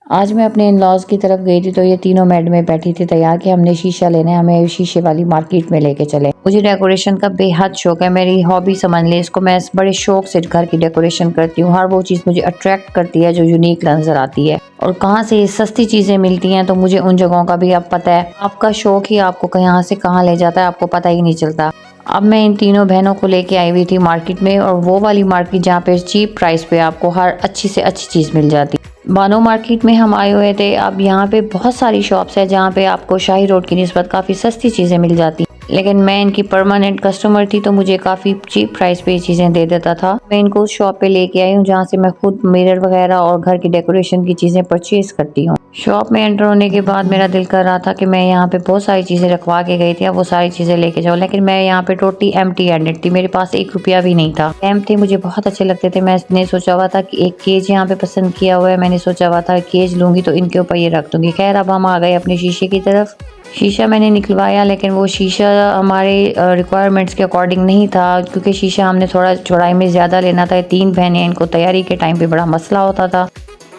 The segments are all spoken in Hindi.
आज मैं अपने इन-लॉज़ की तरफ गई थी तो ये तीनों मैडमें बैठी थी तैयार कि हमने शीशा लेना है, हमें शीशे वाली मार्केट में लेके चले। मुझे डेकोरेशन का बेहद शौक है, मेरी हॉबी समझ लें इसको। मैं बड़े शौक से घर की डेकोरेशन करती हूँ। हर वो चीज़ मुझे अट्रैक्ट करती है जो यूनिक नज़र आती है और कहाँ से सस्ती चीज़ें मिलती हैं तो मुझे उन जगहों का भी अब पता है। आपका शौक ही आपको कहाँ से कहाँ ले जाता है, आपको पता ही नहीं चलता। अब मैं इन तीनों बहनों को लेके आई हुई थी मार्केट में, और वो वाली मार्केट जहाँ पे चीप प्राइस पे आपको हर अच्छी से अच्छी चीज़ मिल जाती है। बानो मार्केट में हम आए हुए थे। अब यहाँ पे बहुत सारी शॉप्स है जहाँ पे आपको शाही रोड की निस्बत काफ़ी सस्ती चीज़ें मिल जाती, लेकिन मैं इनकी परमानेंट कस्टमर थी तो मुझे काफ़ी चीप प्राइस पे ये चीज़ें दे देता था। मैं इनको उस शॉप पे लेके आई हूँ जहाँ से मैं खुद मिरर वगैरह और घर की डेकोरेशन की चीज़ें परचेज करती हूँ। शॉप में एंटर होने के बाद मेरा दिल कर रहा था कि मैं यहाँ पे बहुत सारी चीज़ें रखवा के गई थी, अब वो सारी चीज़ें लेके जाऊँ, लेकिन मैं यहाँ पे टोटली एम्प्टी हैंडेड थी। मेरे पास 1 रुपया भी नहीं था। लैंप थे, मुझे बहुत अच्छे लगते थे। मैंने सोचा हुआ था कि एक केज यहाँ पे पसंद किया हुआ है, मैंने सोचा हुआ था केज लूँगी तो इनके ऊपर ये रख दूँगी। खैर अब हम आ गए अपने शीशे की तरफ। शीशा मैंने निकलवाया, लेकिन वो शीशा हमारे रिक्वायरमेंट्स के अकॉर्डिंग नहीं था, क्योंकि शीशा हमने थोड़ा चौड़ाई में ज़्यादा लेना था। 3 बहनें, इनको तैयारी के टाइम पे बड़ा मसला होता था।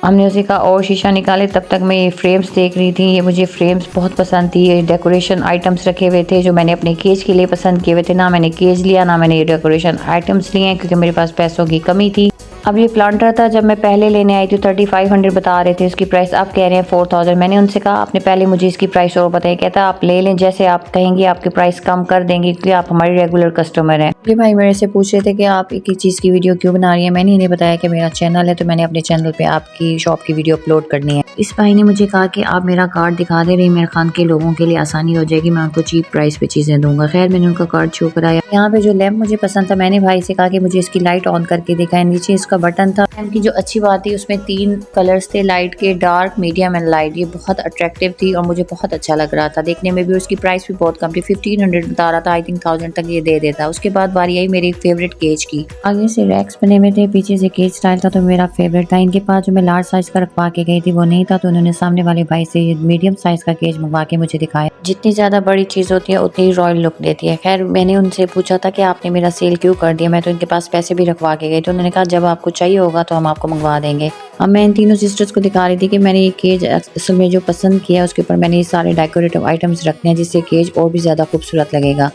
हमने उसी का और शीशा निकाले, तब तक मैं ये फ्रेम्स देख रही थी। ये मुझे फ्रेम्स बहुत पसंद थी। ये डेकोरेशन आइटम्स रखे हुए थे जो मैंने अपने केज के लिए पसंद किए हुए थे। ना मैंने केज लिया, ना मैंने ये डेकोरेशन आइटम्स लिए हैं, क्योंकि मेरे पास पैसों की कमी थी। अब ये प्लांटर था, जब मैं पहले लेने आई थी 3500 बता रहे थे इसकी प्राइस, अब कह रहे हैं 4000। मैंने उनसे कहा आपने पहले मुझे इसकी प्राइस और बताई। कहता आप ले लें, जैसे आप कहेंगे आपकी प्राइस कम कर देंगे, क्योंकि आप हमारे रेगुलर कस्टमर हैं। ये भाई मेरे से पूछ रहे थे कि आप एक ही चीज़ की वीडियो क्यों बना रही है। मैंने इन्हें बताया कि मेरा चैनल है तो मैंने अपने चैनल पर आपकी शॉप की वीडियो अपलोड करनी है। इस भाई ने मुझे कहा कि आप मेरा कार्ड दिखा दे, रीमेर खान के लोगों के लिए आसानी हो जाएगी, मैं उनको चीप प्राइस पे चीज़ें दूंगा। खैर मैंने उनका कार्ड शो कराया। यहाँ पे जो लैंप मुझे पसंद था, मैंने भाई से कहा कि मुझे इसकी लाइट ऑन करके दिखाएं। नीचे इसका बटन था। लैंप की जो अच्छी बात थी उसमें 3 कलर्स थे लाइट के, डार्क, मीडियम एंड लाइट। ये बहुत अट्रैक्टिव थी और मुझे बहुत अच्छा लग रहा था देखने में भी। उसकी प्राइस भी बहुत कम थी, 1500 बता रहा था। आई थिंक 1000 तक ये दे देता। उसके बाद बारी आई मेरी फेवरेट केज की। आगे से रैक्स बने हुए थे, पीछे से केज स्टाइल था, तो मेरा फेवरेट था। इनके पास जो मैं लार्ज साइज का रखवा के गई थी वो नहीं था, तो उन्होंने सामने वाले भाई से मीडियम साइज का केज मंगवा के मुझे दिखाया। जितनी ज्यादा बड़ी चीज होती है उतनी ही रॉयल लुक देती है। खैर मैंने उनसे पूछा था कि आपने मेरा सेल क्यों कर दिया, मैं तो इनके पास पैसे भी रखवा के गई। तो उन्होंने कहा जब आपको चाहिए होगा तो हम आपको मंगवा देंगे। अब मैं इन तीनों सिस्टर्स को दिखा रही थी कि मैंने ये केज असल में जो पसंद किया उसके ऊपर मैंने ये सारे डेकोरेटिव आइटम्स रखने हैं, जिससे केज और भी ज्यादा खूबसूरत लगेगा।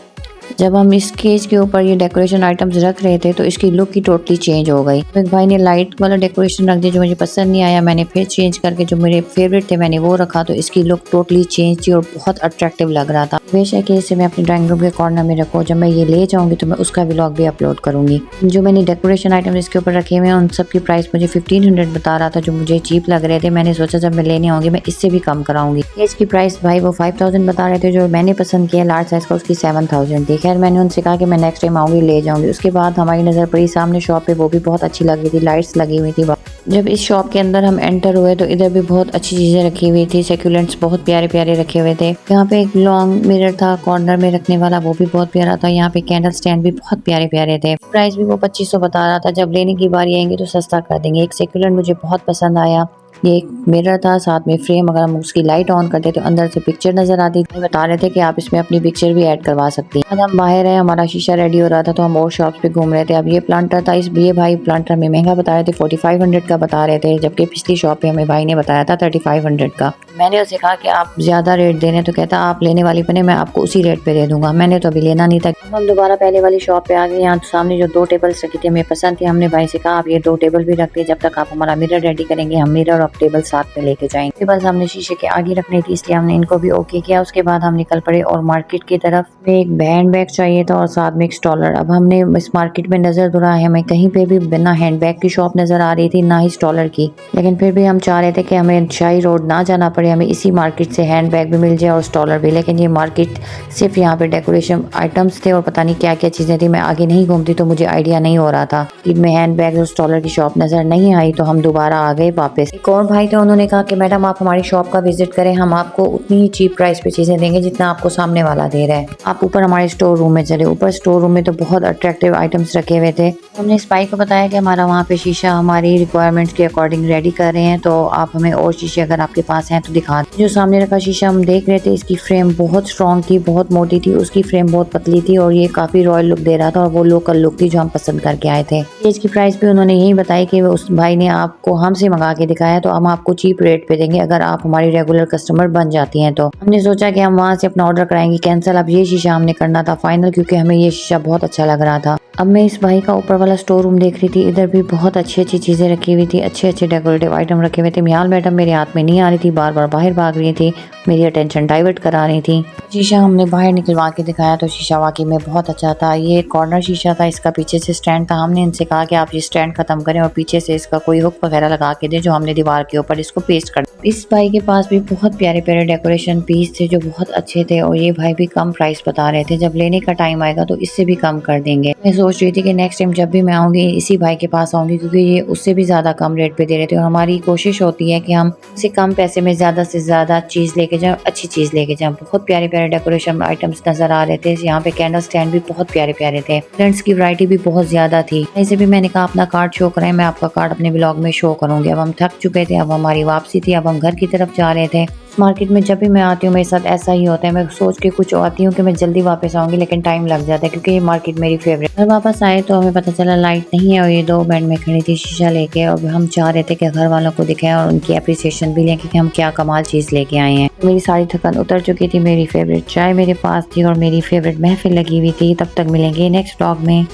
जब हम इस केज के ऊपर ये डेकोरेशन आइटम्स रख रहे थे तो इसकी लुक ही टोटली चेंज हो गई। एक भाई ने लाइट वाला डेकोरेशन रख दिया जो मुझे पसंद नहीं आया, मैंने फिर चेंज करके जो मेरे फेवरेट थे मैंने वो रखा, तो इसकी लुक टोटली चेंज थी और बहुत अट्रैक्टिव लग रहा था। बेशक इसे मैं अपने ड्राइंग रूम के कॉर्नर में रखूँ, जब मैं ये ले जाऊंगी तो मैं उसका व्लॉग भी अपलोड करूंगी। जो मैंने डेकोरेशन आइटम इसके ऊपर रखे हुए हैं उन सब की प्राइस मुझे 1500 बता रहा था, जो मुझे चीप लग रहे थे। मैंने सोचा जब मैं लेने आऊंगी मैं इससे भी कम कराऊंगी। इसकी प्राइस भाई वो 5000 बता रहे थे, जो मैंने पसंद किया लार्ज साइज का उसकी 7000 थी। खैर मैंने उनसे कहा कि मैं नेक्स्ट टाइम आऊंगी ले जाऊंगी। उसके बाद हमारी नज़र पड़ी सामने शॉप पे, वो भी बहुत अच्छी लग रही थी, लाइट्स लगी हुई थी। जब इस शॉप के अंदर हम एंटर हुए तो इधर भी बहुत अच्छी चीज़ें रखी हुई थी, सेक्युलेंट्स बहुत प्यारे प्यारे रखे हुए थे। यहाँ पे एक लॉन्ग मिरर था कॉर्नर में रखने वाला, वो भी बहुत प्यारा था। यहाँ पे कैंडल स्टैंड भी बहुत प्यारे प्यारे थे। प्राइस भी वो 2500 बता रहा था। जब लेने की बारी आएंगे तो सस्ता कर देंगे। एक सेक्युलेंट मुझे बहुत पसंद आया, ये एक मिरर था साथ में फ्रेम, अगर हम उसकी लाइट ऑन करते तो अंदर से पिक्चर नजर आती थी। बता रहे थे कि आप इसमें अपनी पिक्चर भी ऐड करवा सकती हैं। हम बाहर है, हमारा शीशा रेडी हो रहा था तो हम और शॉप्स पे घूम रहे थे। अब ये प्लांटर था, ये भाई प्लांटर हमें महंगा बता रहे थे, 4500 का बता रहे थे, जबकि पिछली शॉप पे हमें भाई ने बताया था 3500 का। मैंने उसे कहा कि आप ज्यादा रेट दे रहे हैं, तो कहता आप लेने वाली बने, मैं आपको उसी रेट पे दे दूंगा। मैंने तो अभी लेना नहीं था। हम दोबारा पहले वाली शॉप पे आ गए। यहाँ सामने जो 2 टेबल्स रखी थी हमें पसंद थी। हमने भाई से कहा आप ये 2 टेबल भी रख दिए, जब तक आप हमारा मिरर रेडी करेंगे हम मिरर और टेबल साथ में लेके जाएंगे। टेबल हमने शीशे के आगे रखनी थी, इसलिए हमने इनको भी ओके किया। उसके बाद हम निकल पड़े और मार्केट की तरफ में एक हैंड बैग चाहिए था और साथ में एक स्टॉलर। अब हमने इस मार्केट में नजर दौड़ाया, हमें कहीं पे भी बिना हैंड बैग की शॉप नजर आ रही थी, ना ही स्टॉलर की। लेकिन फिर भी हम चाह रहे थे कि हमें शाही रोड ना जाना पड़े, हमें इसी मार्केट से हैंड बैग भी मिल जाए और स्टॉलर भी। लेकिन ये मार्केट सिर्फ यहाँ पे डेकोरेशन आइटम्स थे और पता नहीं क्या क्या चीजें थी। मैं आगे नहीं घूमती तो मुझे आइडिया नहीं हो रहा था। इनमें हैंड बैग और स्टॉलर की शॉप नजर नहीं आई, तो हम दोबारा आ गए वापस। एक और भाई थे, उन्होंने कहा कि मैडम आप हमारी शॉप का विजिट करें, हम आपको उतनी ही चीप प्राइस पे चीजें देंगे जितना आपको सामने वाला दे रहा है। आप ऊपर हमारे स्टोर रूम में चले। ऊपर स्टोर रूम में तो बहुत अट्रैक्टिव आइटम्स रखे हुए थे। हमने इस भाई को बताया कि हमारा वहाँ पे शीशा हमारी रिक्वायरमेंट्स के अकॉर्डिंग रेडी कर रहे हैं, तो आप हमें और शीशे अगर आपके पास हैं तो दिखा दें। जो सामने रखा शीशा हम देख रहे थे, इसकी फ्रेम बहुत स्ट्रॉन्ग थी, बहुत मोटी थी, उसकी फ्रेम बहुत पतली थी और ये काफी रॉयल लुक दे रहा था और वो लोकल लुक थी जो हम पसंद करके आए थे। इसकी प्राइस भी उन्होंने यही बताई कि उस भाई ने आपको हमसे मंगा के दिखाया तो हम आपको चीप रेट पे देंगे अगर आप हमारी रेगुलर कस्टमर बन जाती हैं। तो हमने सोचा कि हम वहाँ से अपना ऑर्डर कराएंगे कैंसिल। अब ये शीशा हमने करना था फाइनल, क्योंकि हमें ये शीशा बहुत अच्छा लग रहा था। अब मैं इस भाई का ऊपर वाला स्टोर रूम देख रही थी, इधर भी बहुत अच्छी अच्छी चीजें रखी हुई थी, अच्छे अच्छे डेकोरेटिव आइटम रखे हुए थे। मियाल मैडम मेरे हाथ में नहीं आ रही थी, बार बार बाहर भाग रही थी, मेरी अटेंशन डाइवर्ट करा रही थी। शीशा हमने बाहर निकलवा के दिखाया तो शीशा वाकई में बहुत अच्छा था। ये कॉर्नर शीशा था, इसका पीछे से स्टैंड था। हमने इनसे कहा कि आप ये स्टैंड खत्म करें और पीछे से इसका कोई हुक वगैरह लगा के दें जो हमने दीवार के ऊपर इसको पेस्ट कर। इस भाई के पास भी बहुत प्यारे प्यारे डेकोरेशन पीस थे जो बहुत अच्छे थे, और ये भाई भी कम प्राइस बता रहे थे। जब लेने का टाइम आएगा तो इससे भी कम कर देंगे। मैं सोच रही थी कि नेक्स्ट टाइम जब भी मैं आऊंगी इसी भाई के पास आऊंगी, क्योंकि ये उससे भी ज्यादा कम रेट पे दे रहे थे। और हमारी कोशिश होती है कि हम इससे कम पैसे में ज्यादा से ज्यादा चीज लेके जाएं, अच्छी चीज लेके जाएं। बहुत प्यारे प्यारे डेकोरेशन आइटम्स नजर आ रहे थे। यहाँ पे कैंडल स्टैंड भी बहुत प्यारे प्यारे थे, प्लेट्स की वैरायटी भी बहुत ज्यादा थी। ऐसे भी मैंने कहा अपना कार्ड शो करें, मैं आपका कार्ड अपने ब्लॉग में शो करूंगी। अब हम थक चुके थे, अब हमारी वापसी थी, अब हम घर की तरफ जा रहे थे। मार्केट में जब भी मैं आती हूँ मेरे साथ ऐसा ही होता है, मैं सोच के कुछ आती हूँ कि मैं जल्दी वापस आऊंगी, लेकिन टाइम लग जाता है क्योंकि ये मार्केट मेरी फेवरेट। घर वापस आए तो हमें पता चला लाइट नहीं है और ये दो मिनट में खड़ी थी शीशा लेके, और हम चाह रहे थे कि घर वालों को दिखाएं और उनकी अप्रिसिएशन भी लें कि हम क्या कमाल चीज लेके आए हैं। मेरी सारी थकान उतर चुकी थी, मेरी फेवरेट चाय मेरे पास थी और मेरी फेवरेट महफिल लगी हुई थी। तब तक मिलेंगे नेक्स्ट व्लॉग में।